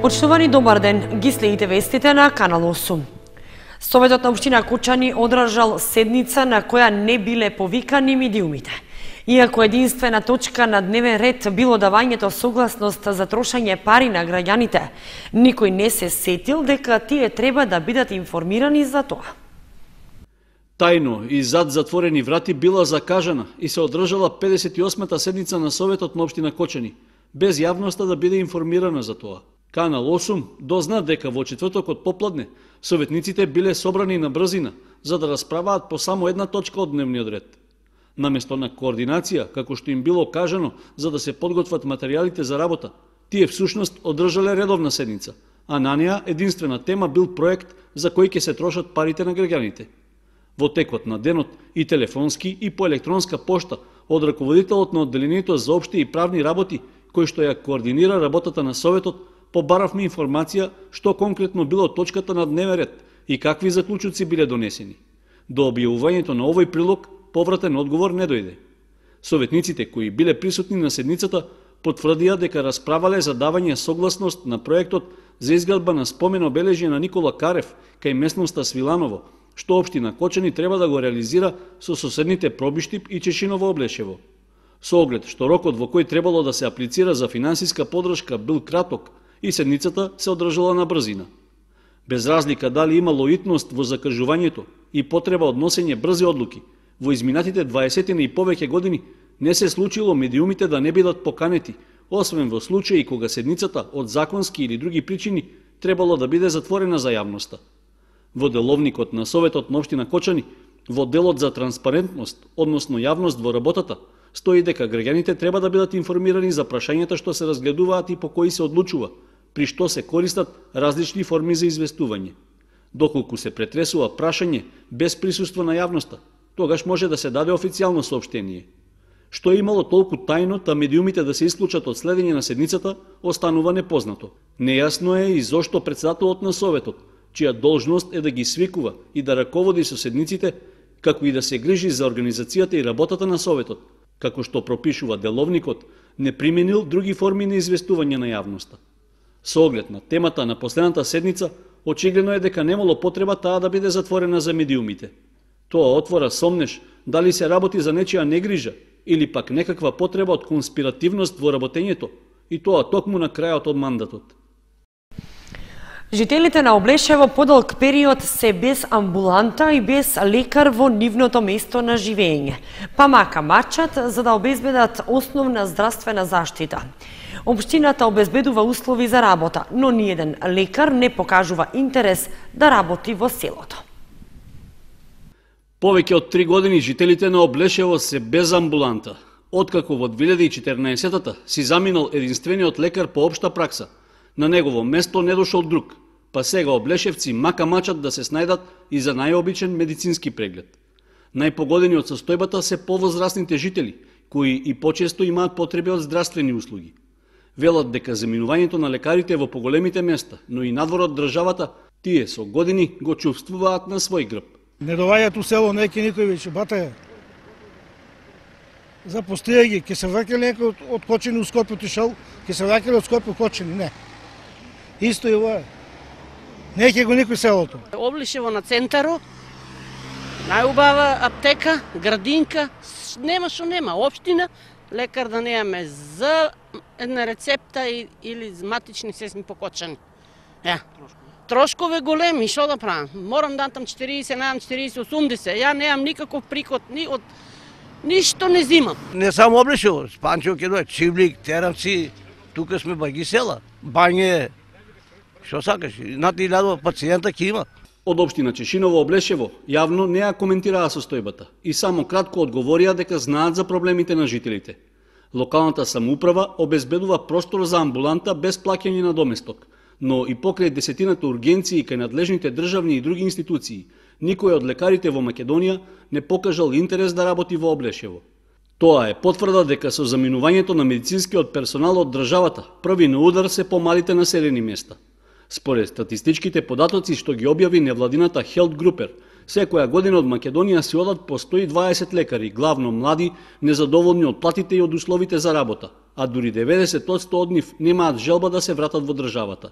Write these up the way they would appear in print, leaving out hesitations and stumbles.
Почитувани, добар ден, ги следите вестите на Канал 8. Советот на општина Кочани одржал седница на која не биле повикани медиумите. Иако единствена точка на дневен ред било давањето согласност за трошање пари на граѓаните, никој не се сетил дека тие треба да бидат информирани за тоа. Тајно и зад затворени врати била закажана и се одржала 58-та седница на Советот на општина Кочани, без јавноста да биде информирана за тоа. Канал 8 дозна дека во четвртокот попладне советниците биле собрани на брзина за да расправаат по само една точка од дневниот ред. Наместо на координација, како што им било кажано за да се подготват материјалите за работа, тие всушност одржале редовна седница, а на неа единствена тема бил проект за кој ќе се трошат парите на граѓаните. Во текот на денот и телефонски и по електронска пошта од раководителот на одделението за општи и правни работи, кој што ја координира работата на Советот, побаравме информација што конкретно било точката на дневен ред и какви заклучоци биле донесени. До објавувањето на овој прилог повратен одговор не дојде. Советниците кои биле присутни на седницата потврдија дека расправале за давање согласност на проектот за изградба на спомен обележје на Никола Карев кај местноста Свиланово, што општина Кочани треба да го реализира со соседните Пробиштип и Чешиново Облешево. Со оглед што рокот во кој требало да се аплицира за финансиска подршка бил краток и седницата се одржала на брзина. Без разлика дали имало итност во закажувањето и потреба од носење брзи одлуки, во изминатите 20 и повеќе години не се случило медиумите да не бидат поканети, освен во случаи кога седницата од законски или други причини требало да биде затворена за јавноста. Во деловникот на Советот на општина Кочани, во делот за транспарентност, односно јавност во работата, стои дека граѓаните треба да бидат информирани за прашањата што се разгледуваат и по кои се одлучува, при што се користат различни форми за известување. Доколку се претресува прашање без присуство на јавноста, тогаш може да се даде официјално соопштение. Што е имало толку тајно та медиумите да се исклучат од следење на седницата, останува непознато. Нејасно е и зошто председателот на Советот, чија должност е да ги свикува и да раководи со седниците, како и да се грижи за организацијата и работата на Советот, како што пропишува деловникот, не применил други форми на известување на јавноста. Со оглед на темата на последната седница, очигледно е дека немало потреба таа да биде затворена за медиумите. Тоа отвора сомнеш дали се работи за нечија негрижа или пак некаква потреба од конспиративност во работењето, и тоа токму на крајот од мандатот. Жителите на Облешево подолг период се без амбуланта и без лекар во нивното место на живење, па мака мачат за да обезбедат основна здравствена заштита. Општината обезбедува услови за работа, но ниеден лекар не покажува интерес да работи во селото. Повеќе од 3 години жителите на Облешево се без амбуланта. Откако во 2014-та си заминал единствениот лекар по општа пракса, на негово место не дошол друг, па сега облешевци мака мачат да се снајдат и за најобичен медицински преглед. Најпогодени од состојбата се повозрастните жители, кои и почесто имаат потреби од здравствени услуги. Велат дека заминувањето на лекарите во поголемите места, но и надвор од државата, тие со години го чувствуваат на свој грб. Не доваѓаат у село, неки никој веќе батаја. Запустија ги, ќе се враќали некој од Кочани у Скопје отишал, ќе се враќали од Скопје у Кочани, не. Исто и ова. Не ќе го никој селото. Облешево на центару, најубава аптека, градинка, нема што нема. Општина, лекар да немаме за една рецепта или за матични сесни по Кочани. Трошкове големи, што да правам? Морам да дам 40, немам 40, 80. Ја немам никаков приход, ништо не зимам. Не само Облешево, Спанчево ќе дојде, Чивлик, Теравци, тука сме баги села, Бање, што сакаш, над 1000 пациента ќе има. Од општина Чешиново Облешево јавно не ја коментираа состојбата и само кратко одговорија дека знаат за проблемите на жителите. Локалната самоуправа обезбедува простор за амбуланта без плаќање на доместок, но и покрај десетината ургенции кај надлежните државни и други институции, никој од лекарите во Македонија не покажал интерес да работи во Облешево. Тоа е потврда дека со заминувањето на медицинскиот персонал од државата, први на удар се помалите населени места. Според статистичките податоци што ги објави невладината Health Grouper, секоја година од Македонија се одат по 120 лекари, главно млади, незадоволни од платите и од условите за работа, а дури 90% од нив немаат желба да се вратат во државата.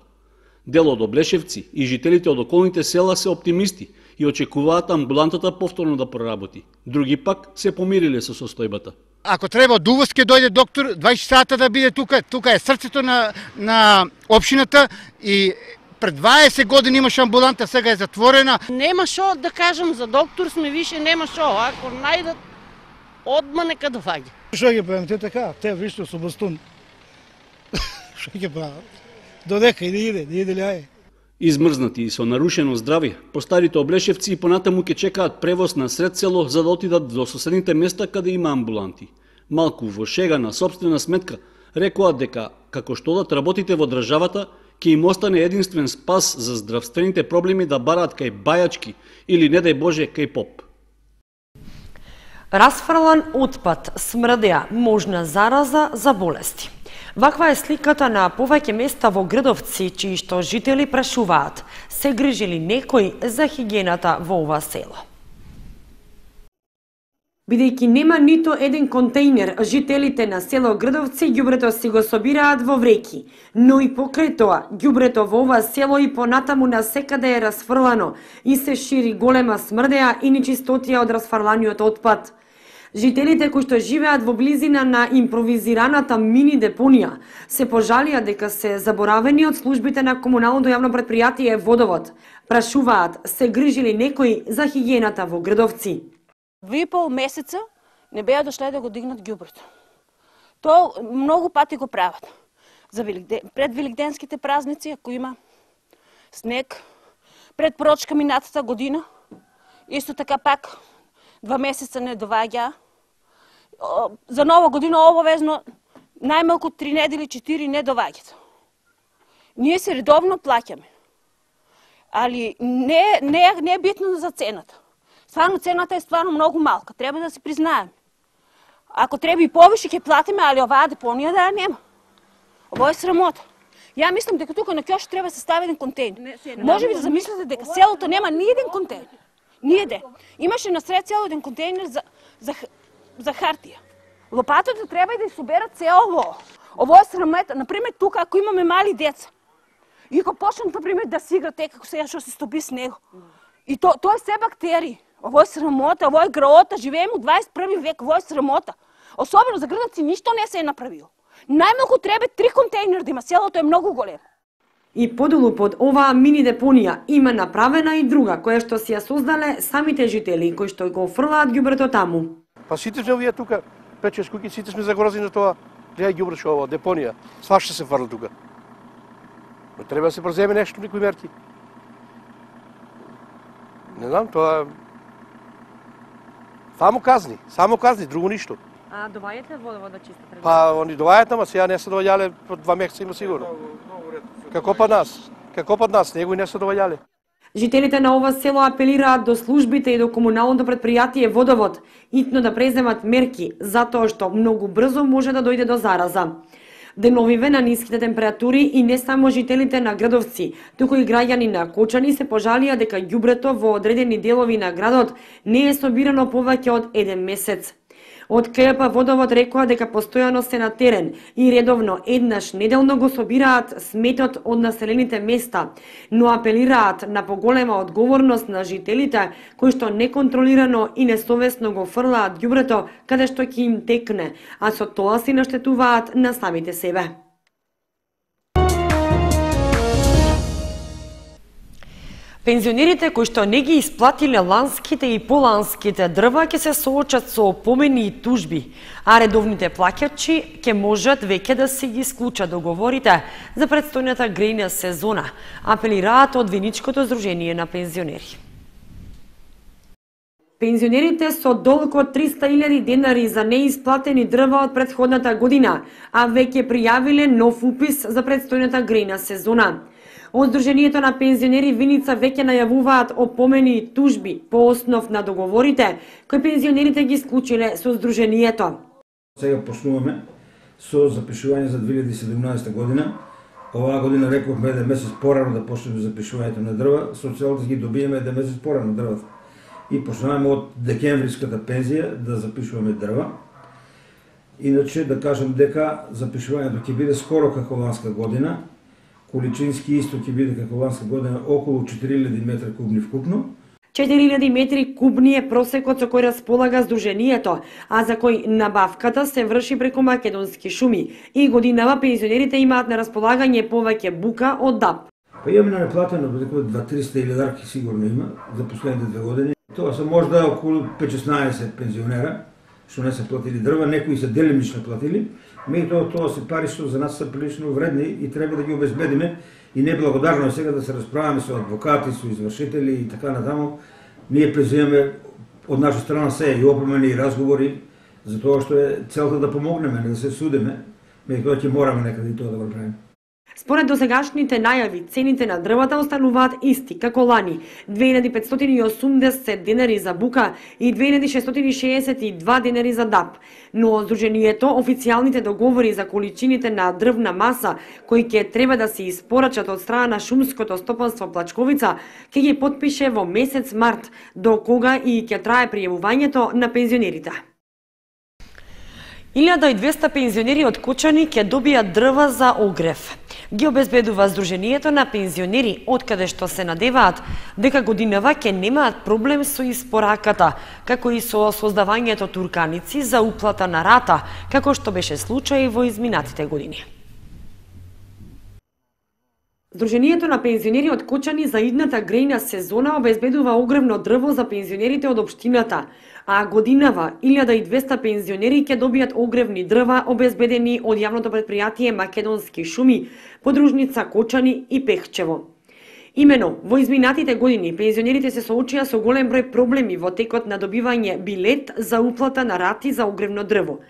Дел од Облешевци и жителите од околните села се оптимисти и очекуваат амбулантата повторно да проработи. Други пак се помириле со состојбата. Ако треба од увоз ќе дојде доктор 20 сата да биде тука. Тука е срцето на општината и пред 20 години имаше амбуланта, сега е затворена. Нема шо да кажам за доктор сме више, нема шо. Ако најдат, одма нека доаѓа. Што ќе правим те така? Те вишто со бастун. Што ќе прават? Додека да иде љаје. Измрзнати и со нарушено здравје, по старите Облешевци и понатаму ќе чекаат превоз на сред село за да отидат до соседните места каде има амбуланти. Малку во шега на собствена сметка рекоат дека како што одат работите во државата, ќе им остане единствен спас за здравствените проблеми да бараат кај бајачки или не дај Боже кај поп. Расфрлан отпад, смрдеа, можна зараза за болести. Ваква е сликата на повеќе места во Грдовци, чии што жители прашуваат, се грижи ли некој за хигиената во ова село. Бидејќи нема нито еден контејнер, жителите на село Грдовци ѓубрето си го собираат во вреки, но и покрај тоа, ѓубрето во ова село и понатаму насекаде е расфрлано и се шири голема смрдеа и нечистотија од расфрланиот отпад. Жителите кои што живеат во близина на импровизираната мини депонија се пожалија дека се заборавени од службите на комуналното јавно претпријатие Водовод. Прашуваат, се грижи ли некој за хигиената во Грдовци. 2,5 месеца не беа дошле да го дигнат ѓубрето. Тоа многу пати го прават. Пред великденските празници, ако има снег, пред прочка минатата година, исто така пак 2 месеца не доваѓа. За нова година обавезно најмалку 3 недели, 4 не доваѓаат. Ние се редовно плаќаме. Али не е битно за цената. Стварно цената е стварно многу малка, треба да се признаеме. Ако треба и повише ќе платиме, али оваа депонија да ја нема. Ово е срамота. Ја мислам дека тука на Кјош треба да се стави еден контејнер. Може би да замислите дека селото нема ни еден контејнер. Нијде. Имаше насред село еден контејнер за хартија. Лопатата треба и да соберат се ово. Ово е срамета. Например, тука ако имаме мали деца и ако почнат, например, да си играт како сега што се стопи снего. И тоа е се бактерии. Ово е срамота, ово е граота. Живееме у 21 век, ово е срамота. Особено за Грдовци ништо не се е направило. Најмалку треба 3 контејнери да има, селото е многу големо. И подолу под оваа мини депонија има направена и друга, која што си ја создале самите жители, кои што го фрлаат ѓубрето таму. Па сите сме овие тука, 5-6 куќи, сите сме загрозени на тоа. Гледај ѓубрето ово, депонија, свашта се фрла тука. Но треба да се преземе нешто, некои мерки. Не знам, тоа само казни, друго ништо. А доваѓате водовод да чистите? Па, они доваѓат, ама сега не се доваѓале, по 2 месеца има сигурно. Како под нас, него не се доваѓале. Жителите на ова село апелираат до службите и до комуналното претпријатие Водовод итно да преземат мерки, затоа што многу брзо може да дојде до зараза. Деновиве на ниските температури и не само жителите на Грдовци, туку и граѓани на Кочани се пожалија дека ѓубрето во одредени делови на градот не е собирано повеќе од 1 месец. Од КП Водовод рекоа дека постојано се на терен и редовно еднаш неделно го собираат сметот од населените места, но апелираат на поголема одговорност на жителите кои што неконтролирано и несовесно го фрлаат ѓубрето каде што ќе им текне, а со тоа си наштетуваат на самите себе. Пензионерите кои што не ги исплатиле ланските и поланските дрва ќе се соочат со опомени и тужби, а редовните плаќачи ќе можат веќе да се ги исклучат договорите за предстојната грејна сезона, апелираат од Виничкото здружение на пензионери. Пензионерите со долг од 300.000 денари за неисплатени дрва од претходната година, а веќе пријавиле нов упис за предстојната грејна сезона. Од Сдруженијето на пензионери Виница веќе најавуваат опомени и тужби по основ на договорите кои пензионерите ги склучиле со Сдруженијето. Сега почнуваме со запишување за 2017 година. Оваа година рековме еден месец порано да почнеме запишувањето на дрва, со цел да ги добиеме еден месец порано дрвата. И почнуваме од декемвриската пензија да запишуваме дрва. Иначе да кажам дека запишувањето ќе биде скоро како ланска година, количински исто ќе биде како ланска година околу 4000 метра кубни вкупно. 4000 метри кубни е просекот со кој располага Сдруженијето, а за кој набавката се врши преку Македонски шуми и годинава пензионерите имаат на располагање повеќе бука од ДАП. Па имаме неплатено преку 2-300 илјадарки сигурно има за последните 2 години. Тоа се можда околу 5-16 пензионера што не се платили дрва, некои се делимично платили. Тоа се пари што за нас се прилично вредни и треба да ги обезбедиме. И неблагодарно е сега да се расправаме со адвокати, со извршители и така натаму. Ние преземаме од наша страна се и опомени и разговори за тоа што е целта да помогнеме, не да се судиме. Меѓутоа ќе мораме некаде и тоа да го правиме. Според досегашните најави, цените на дрвата остануваат исти како лани, 2580 денари за бука и 2662 денари за ДАП. Но Сдруженијето официјалните договори за количините на дрвна маса кои ќе треба да се испорачат од страна на шумското стопанство Плачковица ќе ги потпише во месец март, до кога и ќе трае пријавувањето на пензионерите. 1200 пензионери од Кочани ќе добијат дрва за огрев. Ги обезбедува Сдруженијето на пензионери, откаде што се надеваат дека годинава ќе немаат проблем со испораката, како и со создавањето турканици за уплата на рата, како што беше случај во изминатите години. Сдруженијето на пензионери од Кочани за идната грејна сезона обезбедува огревно дрво за пензионерите од општината, а годинава 1200 пензионери ќе добијат огревни дрва обезбедени од јавното претпријатие Македонски шуми, подружница Кочани и Пехчево. Имено, во изминатите години пензионерите се соочија со голем број проблеми во текот на добивање билет за уплата на рати за огревно дрво.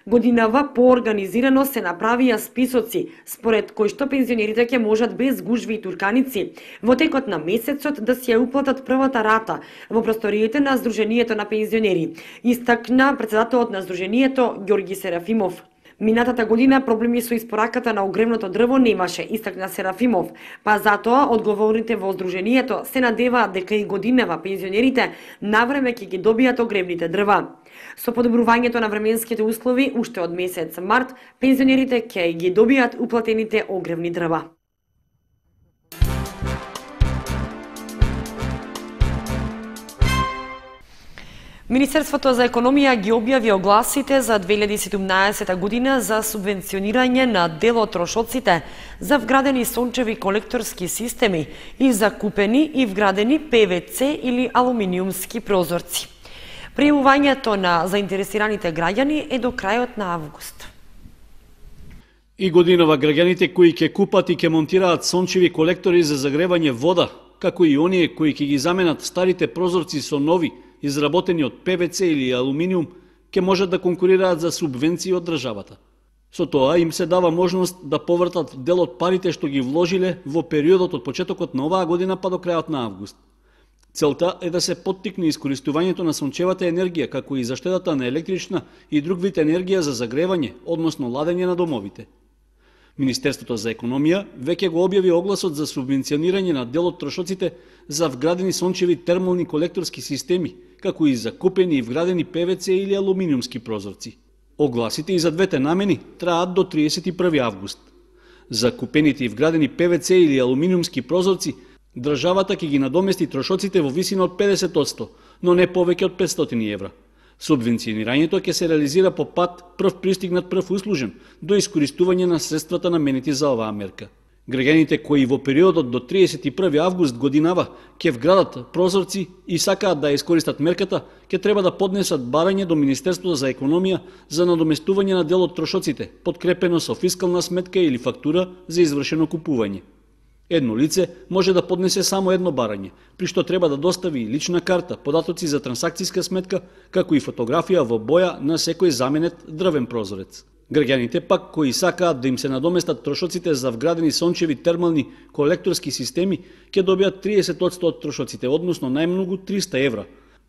Годинава поорганизирано се направија списоци, според кои што пензионерите ќе можат без гужви и турканици во текот на месецот да си ја уплатат првата рата во просториите на Сдруженијето на пензионери, истакна председателот на Сдруженијето Ѓорги Серафимов. Минатата година проблеми со испораката на огревното дрво немаше, истакна Серафимов, па затоа одговорните во Сдруженијето се надеваат дека и годинава пензионерите навреме ќе ги добијат огревните дрва. Со подобрувањето на временските услови, уште од месец март, пензионерите ќе ги добијат уплатените огревни дрва. Министерството за економија ги објави огласите за 2017 година за субвенционирање на дел од трошоците за вградени сончеви колекторски системи и за купени и вградени ПВЦ или алуминиумски прозорци. Пријавувањето на заинтересираните граѓани е до крајот на август. И годинава граѓаните кои ќе купат и ќе монтираат сончеви колектори за загревање вода, како и оние кои ќе ги заменат старите прозорци со нови, изработени од ПВЦ или алуминиум, ќе можат да конкурираат за субвенции од државата. Со тоа им се дава можност да повртат дел од парите што ги вложиле во периодот од почетокот на оваа година па до крајот на август. Целта е да се поттикне искористувањето на сончевата енергија, како и заштедата на електрична и друг вид енергија за загревање, односно ладење на домовите. Министерството за економија веќе го објави огласот за субвенционирање на дел од трошоците за вградени сончеви термални колекторски системи, како и за купени и вградени ПВЦ или алуминиумски прозорци. Огласите и за двете намени траат до 31 август. За купените и вградени ПВЦ или алуминиумски прозорци државата ќе ги надомести трошоците во висина од 50%, но не повеќе од 500 евра. Субвенционирањето ќе се реализира по пат прв пристигнат прв услужен до искористување на средствата наменети за оваа мерка. Граѓаните кои во периодот до 31 август годинава ќе вградат прозорци и сакаат да искористат мерката, ќе треба да поднесат барање до Министерството за економија за надоместување на дел од трошоците, подкрепено со фискална сметка или фактура за извршено купување. Едно лице може да поднесе само едно барање, при што треба да достави лична карта, податоци за трансакцијска сметка, како и фотографија во боја на секој заменет дрвен прозорец. Граѓаните пак кои сакаат да им се надоместат трошоците за вградени сончеви термални колекторски системи ќе добијат 30% од трошоците, односно најмногу 300 евра,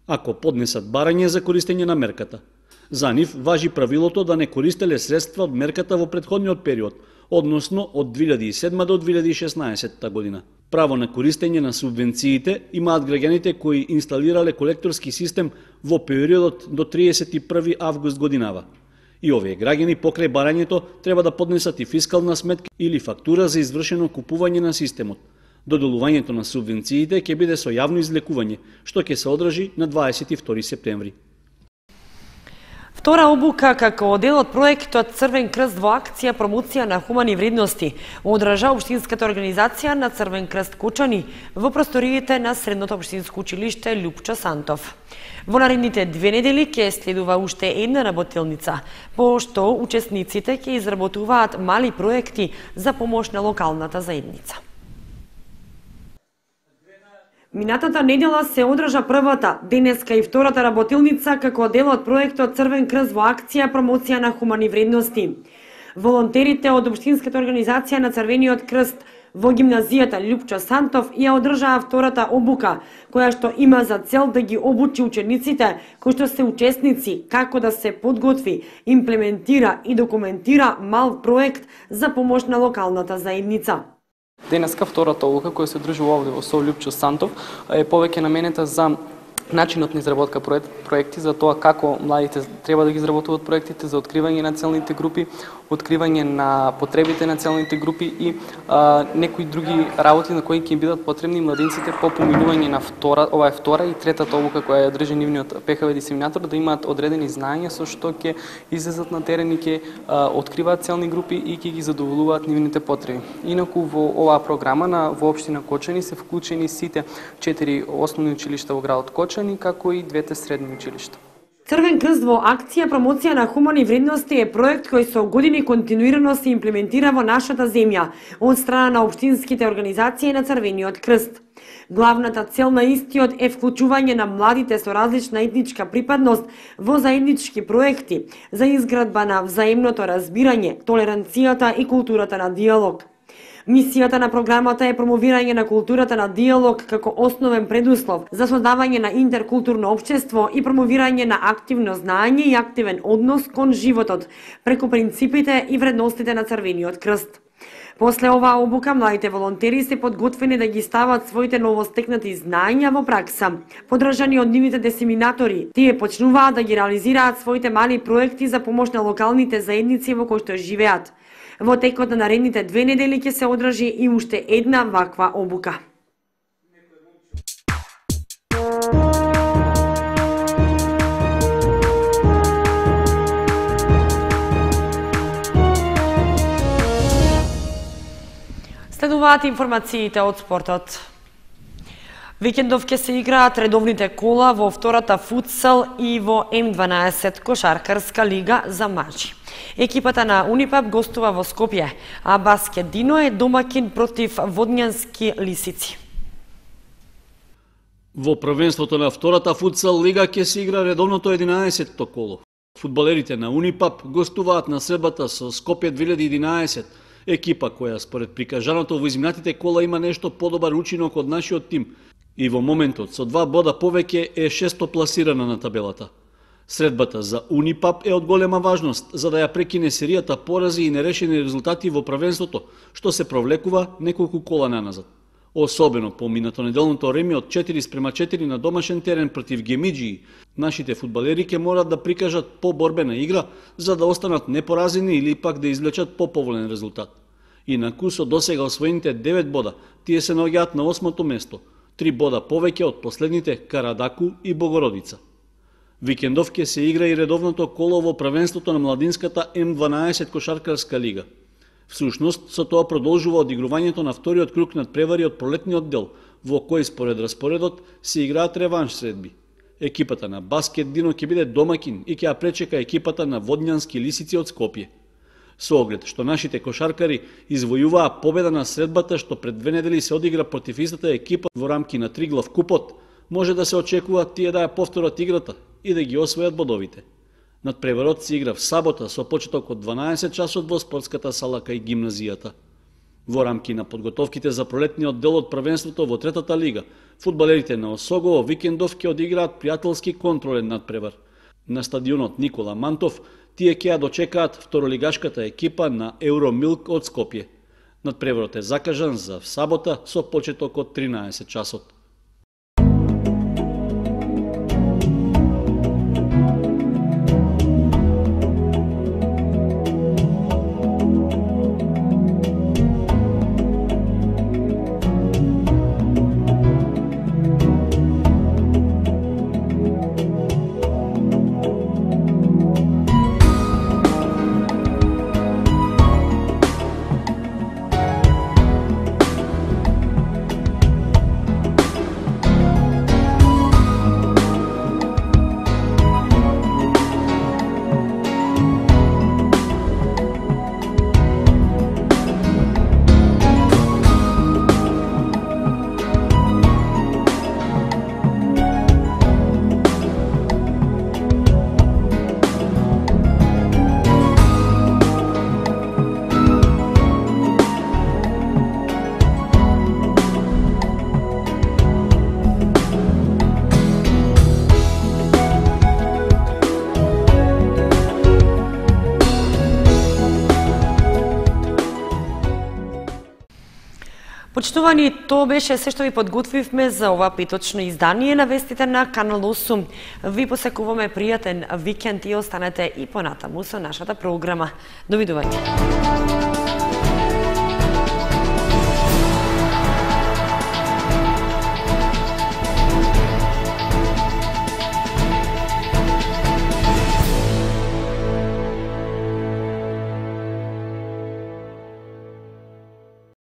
ако поднесат барање за користење на мерката. За нив важи правилото да не користеле средства од мерката во претходниот период, односно од 2007 до 2016 година. Право на користење на субвенциите имаат граѓаните кои инсталирале колекторски систем во периодот до 31 август годинава. И овие граѓани покрај барањето треба да поднесат и фискална сметка или фактура за извршено купување на системот. Доделувањето на субвенциите ќе биде со јавно излекување, што ќе се одржи на 22 септември. Втора обука како дел од проектот Црвен крст во акција промоција на хумани вредности одржа Општинската организација на Црвен крст Кочани во просториите на Средното општинско училиште Лјупчо Сантов. Во наредните 2 недели ќе следува уште една работилница, пошто учесниците ќе изработуваат мали проекти за помош на локалната заедница. Минатата недела се одржа првата, денеска и втората работилница како дел од проектот Црвен крст во акција промоција на хумани вредности. Волонтерите од Општинската организација на Црвениот крст во гимназијата Лјупчо Сантов ја одржаа втората обука, која што има за цел да ги обучи учениците кои што се учесници како да се подготви, имплементира и документира мал проект за помош на локалната заедница. Денеска втората обука која се одржува овде во СОУ Лјупчо Сантов е повеќе наменета за начинот на изработка проекти, за тоа како младите треба да ги изработуваат проектите, за откривање на целните групи, откривање на потребите на целните групи и некои други работи на кои ќе бидат потребни младинците по поминување на ова е втора и третата обука која ја држи нивниот ПХВ дисеминатор, да имаат одредени знаења со што ќе излезат на терен и ќе откриваат целни групи и ќе ги задоволуваат нивните потреби. Инаку во оваа програма во општина Кочани се вклучени сите 4 основни училишта во градот Кочани, како и 2 средни училишта. Црвен крст во акција промоција на хумани вредности е проект кој со години континуирано се имплементира во нашата земја од страна на општинските организации на Црвениот крст. Главната цел на истиот е вклучување на младите со различна етничка припадност во заеднички проекти за изградба на взаемното разбирање, толеранцијата и културата на диалог. Мисијата на програмата е промовирање на културата на диалог како основен предуслов за создавање на интеркултурно општество и промовирање на активно знаење и активен однос кон животот преку принципите и вредностите на Црвениот крст. После оваа обука, младите волонтери се подготвени да ги стават своите новостекнати знаења во пракса. Подржани од нивните дисеминатори, тие почнуваат да ги реализираат своите мали проекти за помош на локалните заедници во кои што живеат. Во текот на наредните 2 недели ќе се одржи и уште една ваква обука. Следуваат информациите од спортот. Викендов ќе се играат редовните кола во втората футсал и во М12 кошаркарска лига за мажи. Екипата на Унипап гостува во Скопје, а Баскет Дино е домакин против Водњански лисици. Во првенството на втората футсал лига ќе се игра редовното 11-то коло. Фудбалерите на Унипап гостуваат на средбата со Скопје 2011, екипа која според прикажаното во изминатите кола има нешто подобар учинок од нашиот тим и во моментот со 2 бода повеќе е 6-то пласирана на табелата. Средбата за Унипап е од голема важност за да ја прекине серијата порази и нерешени резултати во првенството, што се провлекува неколку кола наназад. Особено по минатонеделното реми од 4:4 на домашен терен против Гемиџии, нашите фудбалери ќе морат да прикажат поборбена игра за да останат непоразени или пак да извлечат поповолен резултат. Инаку со досега освоените 9 бода, тие се наоѓаат на 8-то место, 3 бода повеќе од последните Карадаку и Богородица. Викендов ќе се игра и редовното коло во првенството на младинската М12 кошаркарска лига. Всушност, со тоа продолжува одигрувањето на вториот круг надпревари од пролетниот дел, во кој според распоредот се играат реванш средби. Екипата на Баскет Дино ќе биде домакин и ќе ја пречека екипата на Водњански лисици од Скопје. Со оглед што нашите кошаркари извојуваа победа на средбата што пред 2 недели се одигра против истата екипа во рамки на Триглав купот, може да се очекува тие да ја повторат играта и да ги освојат бодовите. Надпреварот се игра в сабота со почеток од 12 часот во спортската сала кај гимназијата. Во рамки на подготовките за пролетниот дел од првенството во третата лига, фудбалерите на Осогово викендов ќе одиграат пријателски контролен надпревар. На стадионот Никола Мантов тие ќе ја дочекаат второлигашката екипа на Евромилк од Скопје. Надпреварот е закажан за сабота со почеток од 13 часот. Почитувани, тоа беше се што ви подготвивме за ова петочно издание на вестите на Канал 8. Ви посакуваме пријатен викенд и останете и понатаму со нашата програма. Довидување.